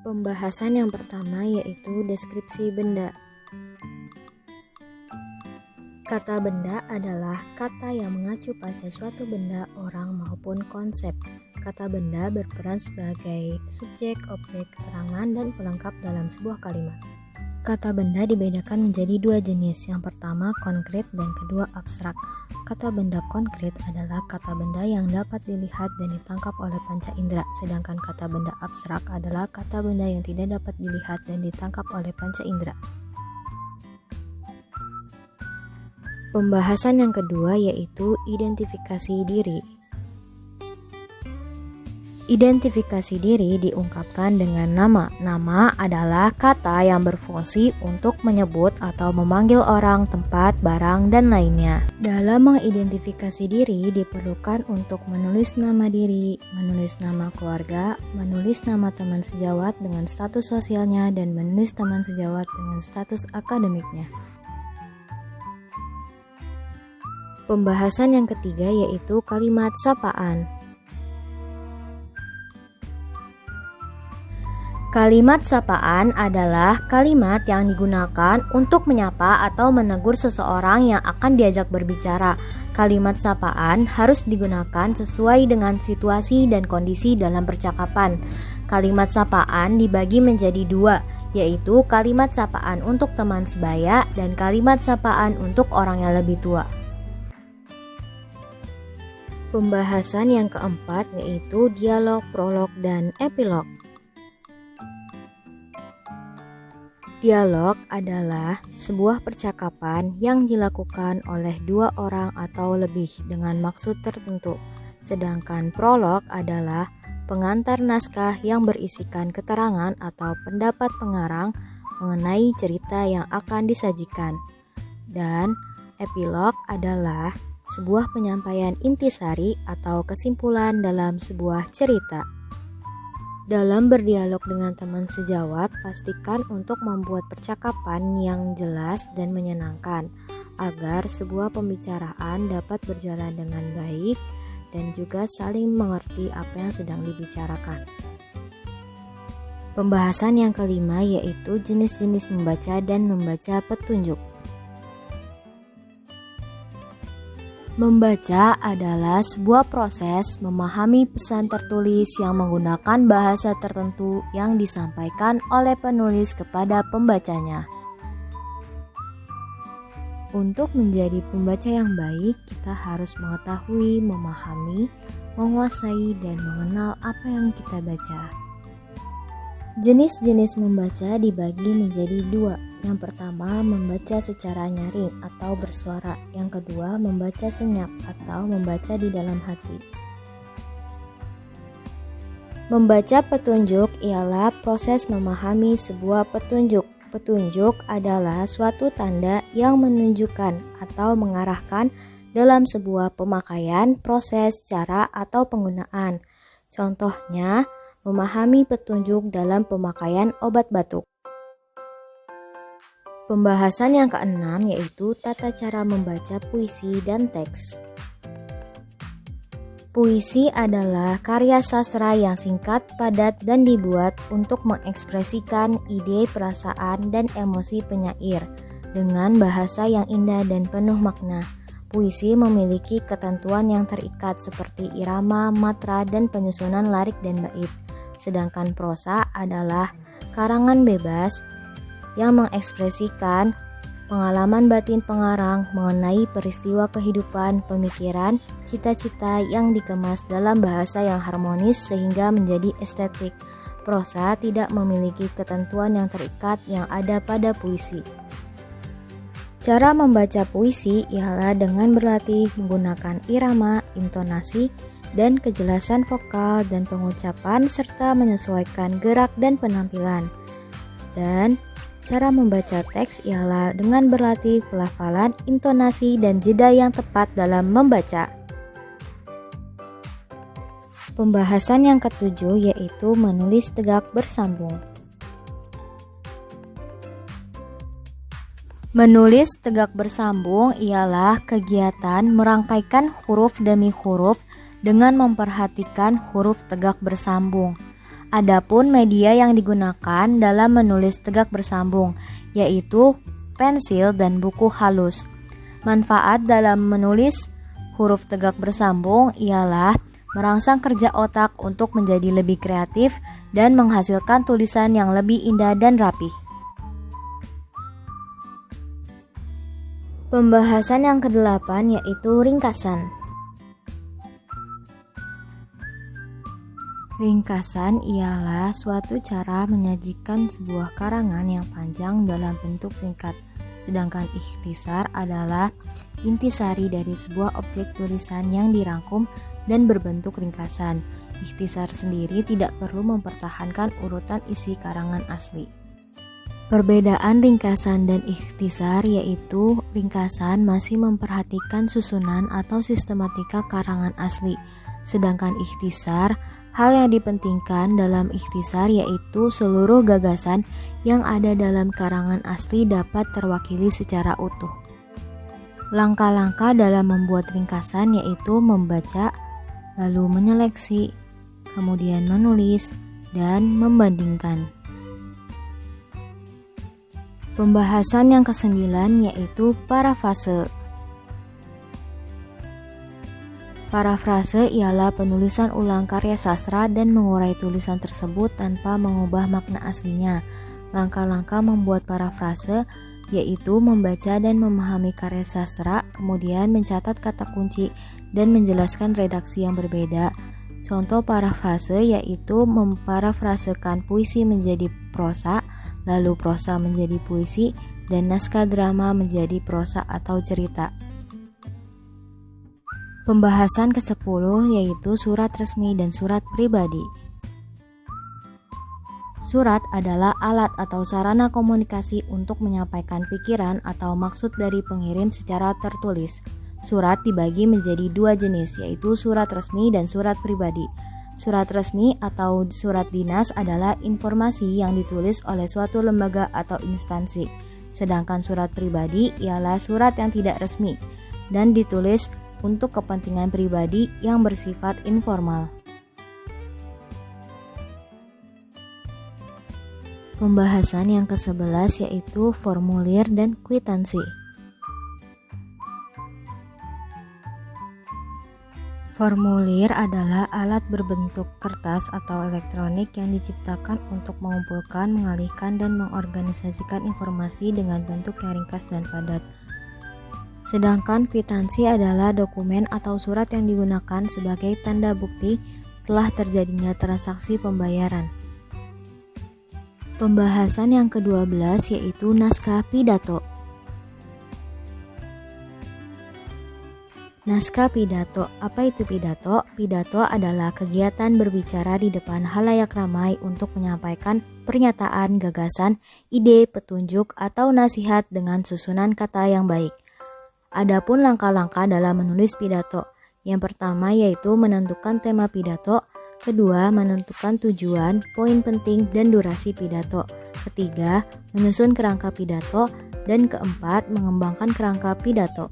Pembahasan yang pertama yaitu deskripsi benda. Kata benda adalah kata yang mengacu pada suatu benda, orang maupun konsep. Kata benda berperan sebagai subjek, objek, keterangan, dan pelengkap dalam sebuah kalimat. Kata benda dibedakan menjadi dua jenis, yang pertama konkret dan kedua abstrak. Kata benda konkret adalah kata benda yang dapat dilihat dan ditangkap oleh panca indera, sedangkan kata benda abstrak adalah kata benda yang tidak dapat dilihat dan ditangkap oleh panca indera. Pembahasan yang kedua yaitu identifikasi diri. Identifikasi diri diungkapkan dengan nama. Nama adalah kata yang berfungsi untuk menyebut atau memanggil orang, tempat, barang, dan lainnya. Dalam mengidentifikasi diri diperlukan untuk menulis nama diri, menulis nama keluarga, menulis nama teman sejawat dengan status sosialnya, dan menulis teman sejawat dengan status akademiknya. Pembahasan yang ketiga yaitu kalimat sapaan. Kalimat sapaan adalah kalimat yang digunakan untuk menyapa atau menegur seseorang yang akan diajak berbicara. Kalimat sapaan harus digunakan sesuai dengan situasi dan kondisi dalam percakapan. Kalimat sapaan dibagi menjadi dua, yaitu kalimat sapaan untuk teman sebaya dan kalimat sapaan untuk orang yang lebih tua. Pembahasan yang keempat yaitu dialog, prolog, dan epilog. Dialog adalah sebuah percakapan yang dilakukan oleh dua orang atau lebih dengan maksud tertentu. Sedangkan prolog adalah pengantar naskah yang berisikan keterangan atau pendapat pengarang mengenai cerita yang akan disajikan. Dan epilog adalah sebuah penyampaian intisari atau kesimpulan dalam sebuah cerita. Dalam berdialog dengan teman sejawat, pastikan untuk membuat percakapan yang jelas dan menyenangkan, agar sebuah pembicaraan dapat berjalan dengan baik dan juga saling mengerti apa yang sedang dibicarakan. Pembahasan yang kelima yaitu jenis-jenis membaca dan membaca petunjuk. Membaca adalah sebuah proses memahami pesan tertulis yang menggunakan bahasa tertentu yang disampaikan oleh penulis kepada pembacanya. Untuk menjadi pembaca yang baik, kita harus mengetahui, memahami, menguasai, dan mengenal apa yang kita baca. Jenis-jenis membaca dibagi menjadi dua. Yang pertama, membaca secara nyaring atau bersuara. Yang kedua, membaca senyap atau membaca di dalam hati. Membaca petunjuk ialah proses memahami sebuah petunjuk. Petunjuk adalah suatu tanda yang menunjukkan atau mengarahkan dalam sebuah pemakaian, proses, cara, atau penggunaan. Contohnya, memahami petunjuk dalam pemakaian obat batuk. Pembahasan yang keenam yaitu tata cara membaca puisi dan teks. Puisi adalah karya sastra yang singkat, padat, dan dibuat untuk mengekspresikan ide, perasaan, dan emosi penyair dengan bahasa yang indah dan penuh makna. Puisi memiliki ketentuan yang terikat seperti irama, matra, dan penyusunan lirik dan bait. Sedangkan prosa adalah karangan bebas yang mengekspresikan pengalaman batin pengarang mengenai peristiwa kehidupan, pemikiran, cita-cita yang dikemas dalam bahasa yang harmonis sehingga menjadi estetik. Prosa tidak memiliki ketentuan yang terikat yang ada pada puisi. Cara membaca puisi ialah dengan berlatih menggunakan irama, intonasi, dan kejelasan vokal dan pengucapan serta menyesuaikan gerak dan penampilan. Dan cara membaca teks ialah dengan berlatih pelafalan, intonasi, dan jeda yang tepat dalam membaca. Pembahasan yang ketujuh yaitu menulis tegak bersambung. Menulis tegak bersambung ialah kegiatan merangkaikan huruf demi huruf dengan memperhatikan huruf tegak bersambung. Adapun media yang digunakan dalam menulis tegak bersambung yaitu pensil dan buku halus. Manfaat dalam menulis huruf tegak bersambung ialah merangsang kerja otak untuk menjadi lebih kreatif dan menghasilkan tulisan yang lebih indah dan rapih. Pembahasan yang ke-8 yaitu ringkasan. Ringkasan ialah suatu cara menyajikan sebuah karangan yang panjang dalam bentuk singkat, sedangkan ikhtisar adalah intisari dari sebuah objek tulisan yang dirangkum dan berbentuk ringkasan. Ikhtisar sendiri tidak perlu mempertahankan urutan isi karangan asli. Perbedaan ringkasan dan ikhtisar yaitu ringkasan masih memperhatikan susunan atau sistematika karangan asli, sedangkan ikhtisar, hal yang dipentingkan dalam ikhtisar yaitu seluruh gagasan yang ada dalam karangan asli dapat terwakili secara utuh. Langkah-langkah dalam membuat ringkasan yaitu membaca, lalu menyeleksi, kemudian menulis, dan membandingkan. Pembahasan yang ke-9 yaitu parafrase. Parafrase ialah penulisan ulang karya sastra dan mengurai tulisan tersebut tanpa mengubah makna aslinya. Langkah-langkah membuat parafrase yaitu membaca dan memahami karya sastra, kemudian mencatat kata kunci dan menjelaskan redaksi yang berbeda. Contoh parafrase yaitu memparafrasekan puisi menjadi prosa, lalu prosa menjadi puisi, dan naskah drama menjadi prosa atau cerita. Pembahasan ke-10 yaitu surat resmi dan surat pribadi. Surat adalah alat atau sarana komunikasi untuk menyampaikan pikiran atau maksud dari pengirim secara tertulis. Surat dibagi menjadi dua jenis, yaitu surat resmi dan surat pribadi. Surat resmi atau surat dinas adalah informasi yang ditulis oleh suatu lembaga atau instansi. Sedangkan surat pribadi ialah surat yang tidak resmi dan ditulis untuk kepentingan pribadi yang bersifat informal. Pembahasan yang ke-11 yaitu formulir dan kwitansi. Formulir adalah alat berbentuk kertas atau elektronik yang diciptakan untuk mengumpulkan, mengalihkan, dan mengorganisasikan informasi dengan bentuk yang ringkas dan padat. Sedangkan kwitansi adalah dokumen atau surat yang digunakan sebagai tanda bukti telah terjadinya transaksi pembayaran. Pembahasan yang ke-12 yaitu naskah pidato. Naskah pidato. Apa itu pidato? Pidato adalah kegiatan berbicara di depan halayak ramai untuk menyampaikan pernyataan, gagasan, ide, petunjuk, atau nasihat dengan susunan kata yang baik. Adapun langkah-langkah dalam menulis pidato. Yang pertama yaitu menentukan tema pidato, kedua menentukan tujuan, poin penting, dan durasi pidato. Ketiga, menyusun kerangka pidato, dan keempat, mengembangkan kerangka pidato.